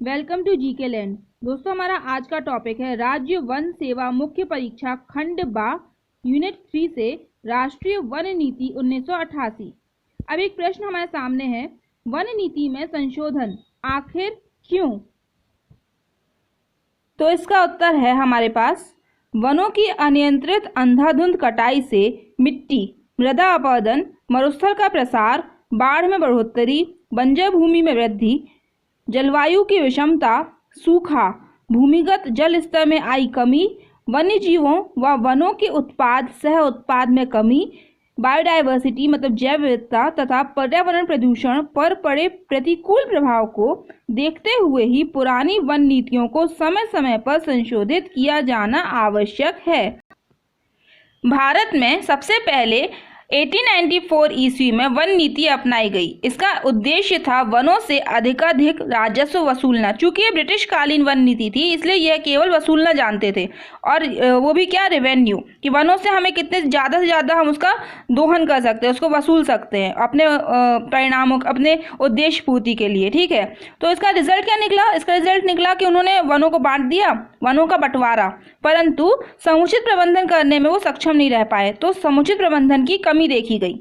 Welcome to GK land. दोस्तों, हमारा आज का टॉपिक है राज्य वन सेवा मुख्य परीक्षा खंड बा यूनिट 3 से राष्ट्रीय वन नीति 1988। अब एक प्रश्न हमारे सामने है, वन नीति में संशोधन आखिर क्यों? तो इसका उत्तर है हमारे पास, वनों की अनियंत्रित अंधाधुंध कटाई से मिट्टी, मृदा अपरदन, मरुस्थल का प्रसार, बाढ़ में बढ़ोतरी, बंजर भूमि में वृद्धि, जलवायु की विषमता, सूखा, भूमिगत जल स्तर में आई कमी, वन्य जीवों व वनों के उत्पाद सह उत्पाद में कमी, बायोडायवर्सिटी मतलब जैव विविधता तथा पर्यावरण प्रदूषण पर पड़े प्रतिकूल प्रभाव को देखते हुए ही पुरानी वन नीतियों को समय समय पर संशोधित किया जाना आवश्यक है। भारत में सबसे पहले 1894 ईस्वी में वन नीति अपनाई गई। इसका उद्देश्य था वनों से अधिकाधिक राजस्व वसूलना। चूंकि ये ब्रिटिश कालीन वन नीति थी, इसलिए यह केवल वसूलना जानते थे, और वो भी क्या, रेवेन्यू, कि वनों से हमें कितने ज़्यादा से ज़्यादा हम उसका दोहन कर सकते हैं, उसको वसूल सकते हैं अपने परिणामों, अपने उद्देश्य पूर्ति के लिए। ठीक है, तो इसका रिजल्ट क्या निकला? इसका रिजल्ट निकला कि उन्होंने वनों को बांट दिया, वनों का बंटवारा, परंतु समुचित प्रबंधन करने में वो सक्षम नहीं रह पाए, तो समुचित प्रबंधन की कमी देखी गई।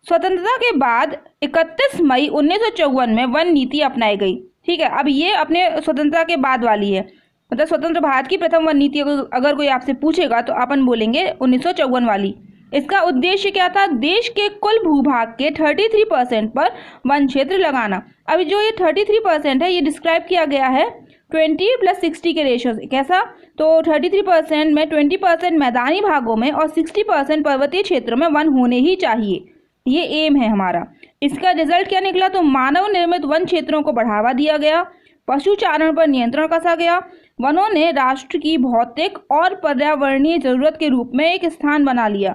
स्वतंत्रता के बाद 31 मई 1954 में वन नीति अपनाई गई। ठीक है, अब ये अपने स्वतंत्रता के बाद वाली है, मतलब स्वतंत्र भारत की प्रथम वन नीति अगर कोई आपसे पूछेगा तो अपन बोलेंगे 1954 वाली। इसका उद्देश्य क्या था? देश के कुल भूभाग के 33% पर वन क्षेत्र लगाना। अभी जो ये 33% है, ये डिस्क्राइब किया गया है 20 + 60 के रेशियो से। कैसा? तो 33% में 20% मैदानी भागों में और 60% पर्वतीय क्षेत्रों में वन होने ही चाहिए। ये एम है हमारा। इसका रिजल्ट क्या निकला? तो मानव निर्मित वन क्षेत्रों को बढ़ावा दिया गया, पशुचारण पर नियंत्रण कसा गया, वनों ने राष्ट्र की भौतिक और पर्यावरणीय जरूरत के रूप में एक स्थान बना लिया,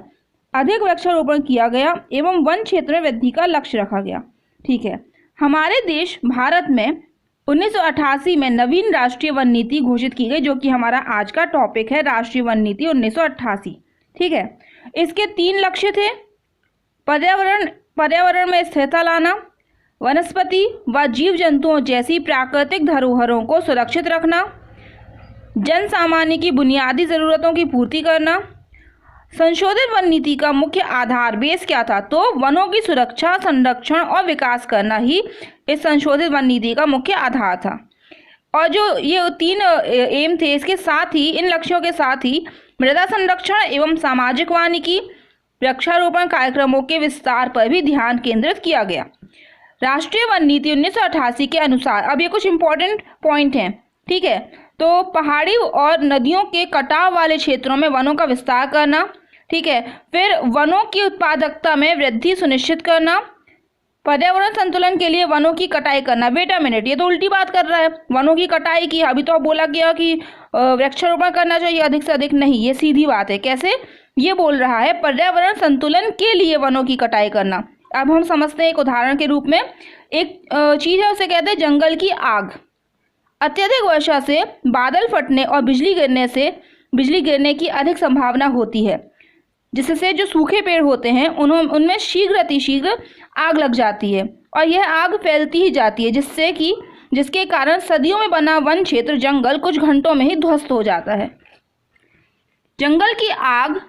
अधिक वृक्षारोपण किया गया एवं वन क्षेत्र में वृद्धि का लक्ष्य रखा गया। ठीक है, हमारे देश भारत में 1988 में नवीन राष्ट्रीय वन नीति घोषित की गई, जो कि हमारा आज का टॉपिक है, राष्ट्रीय वन नीति 1988। ठीक है, इसके 3 लक्ष्य थे: पर्यावरण में स्थिरता लाना, वनस्पति व जीव जंतुओं जैसी प्राकृतिक धरोहरों को सुरक्षित रखना, जन सामान्य की बुनियादी जरूरतों की पूर्ति करना। संशोधित वन नीति का मुख्य आधार बेस क्या था? तो वनों की सुरक्षा, संरक्षण और विकास करना ही इस संशोधित वन नीति का मुख्य आधार था। और जो ये 3 एम थे, इसके साथ ही, इन लक्ष्यों के साथ ही मृदा संरक्षण एवं सामाजिक वानिकी, वृक्षारोपण कार्यक्रमों के विस्तार पर भी ध्यान केंद्रित किया गया। राष्ट्रीय वन नीति 1988 के अनुसार, अब ये कुछ इंपॉर्टेंट पॉइंट हैं। ठीक है, तो पहाड़ी और नदियों के कटाव वाले क्षेत्रों में वनों का विस्तार करना। ठीक है, फिर वनों की उत्पादकता में वृद्धि सुनिश्चित करना, पर्यावरण संतुलन के लिए वनों की कटाई करना। वेट अ मिनट, ये तो उल्टी बात कर रहा है। वनों की कटाई की, अभी तो बोला गया कि वृक्षारोपण करना चाहिए अधिक से अधिक, नहीं, ये सीधी बात है। कैसे? ये बोल रहा है पर्यावरण संतुलन के लिए वनों की कटाई करना। अब हम समझते हैं एक उदाहरण के रूप में। एक चीज है, उसे कहते हैं जंगल की आग। अत्यधिक वर्षा से बादल फटने और बिजली गिरने की अधिक संभावना होती है, जिससे जो सूखे पेड़ होते हैं उनमें शीघ्र अतिशीघ्र आग लग जाती है, और यह आग फैलती ही जाती है, जिसके कारण सदियों में बना वन क्षेत्र, जंगल कुछ घंटों में ही ध्वस्त हो जाता है। जंगल की आग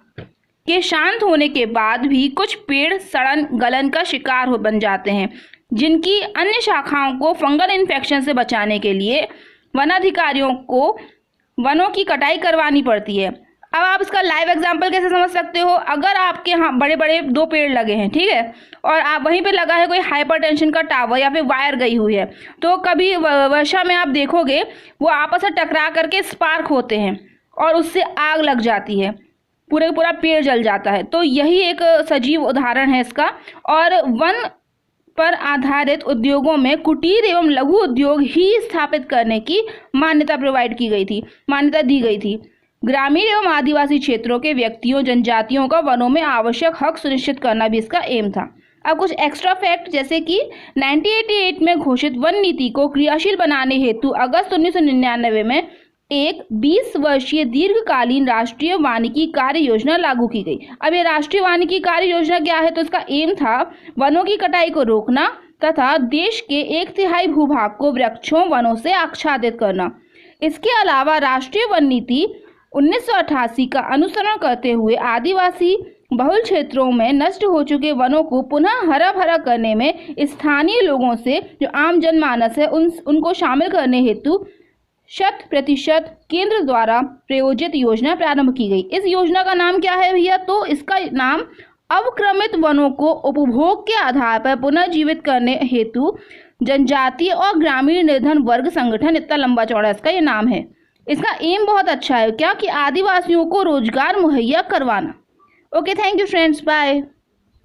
के शांत होने के बाद भी कुछ पेड़ सड़न गलन का शिकार बन जाते हैं, जिनकी अन्य शाखाओं को फंगल इन्फेक्शन से बचाने के लिए वनाधिकारियों को वनों की कटाई करवानी पड़ती है। अब आप इसका लाइव एग्जाम्पल कैसे समझ सकते हो? अगर आपके यहाँ बड़े बड़े 2 पेड़ लगे हैं, ठीक है, और आप वहीं पे लगा है कोई हाइपरटेंशन का टावर या फिर वायर गई हुई है, तो कभी वर्षा में आप देखोगे वो आपस में टकरा करके स्पार्क होते हैं और उससे आग लग जाती है, पूरा पेड़ जल जाता है। तो यही एक सजीव उदाहरण है इसका। और वन पर आधारित उद्योगों में कुटीर एवं लघु उद्योग ही स्थापित करने की मान्यता दी गई थी। ग्रामीण एवं आदिवासी क्षेत्रों के व्यक्तियों, जनजातियों का वनों में आवश्यक हक सुनिश्चित करना भी इसका एम था। अब कुछ एक्स्ट्रा फैक्ट, जैसे कि 1988 में घोषित वन नीति को क्रियाशील बनाने हेतु अगस्त 1999 में एक 20 वर्षीय दीर्घकालीन राष्ट्रीय वानिकी कार्य योजना लागू की गई। अब ये राष्ट्रीय वानिकी कार्य योजना क्या है? तो इसका एम था वनों की कटाई को रोकना, तथा देश के 1/3 भूभाग को वृक्षों वनों से आच्छादित करना। इसके अलावा राष्ट्रीय वन नीति 1988 का अनुसरण करते हुए आदिवासी बहुल क्षेत्रों में नष्ट हो चुके वनों को पुनः हरा भरा करने में स्थानीय लोगों से जो आम जनमानस है उनको शामिल करने हेतु 100% केंद्र द्वारा प्रायोजित योजना प्रारंभ की गई। इस योजना का नाम क्या है भैया? तो इसका नाम अवक्रमित वनों को उपभोग के आधार पर पुनर्जीवित करने हेतु जनजातीय और ग्रामीण निर्धन वर्ग संगठन, इतना लंबा चौड़ा इसका ये नाम है। इसका एम बहुत अच्छा है, क्या कि आदिवासियों को रोजगार मुहैया करवाना। Okay, thank you friends, bye.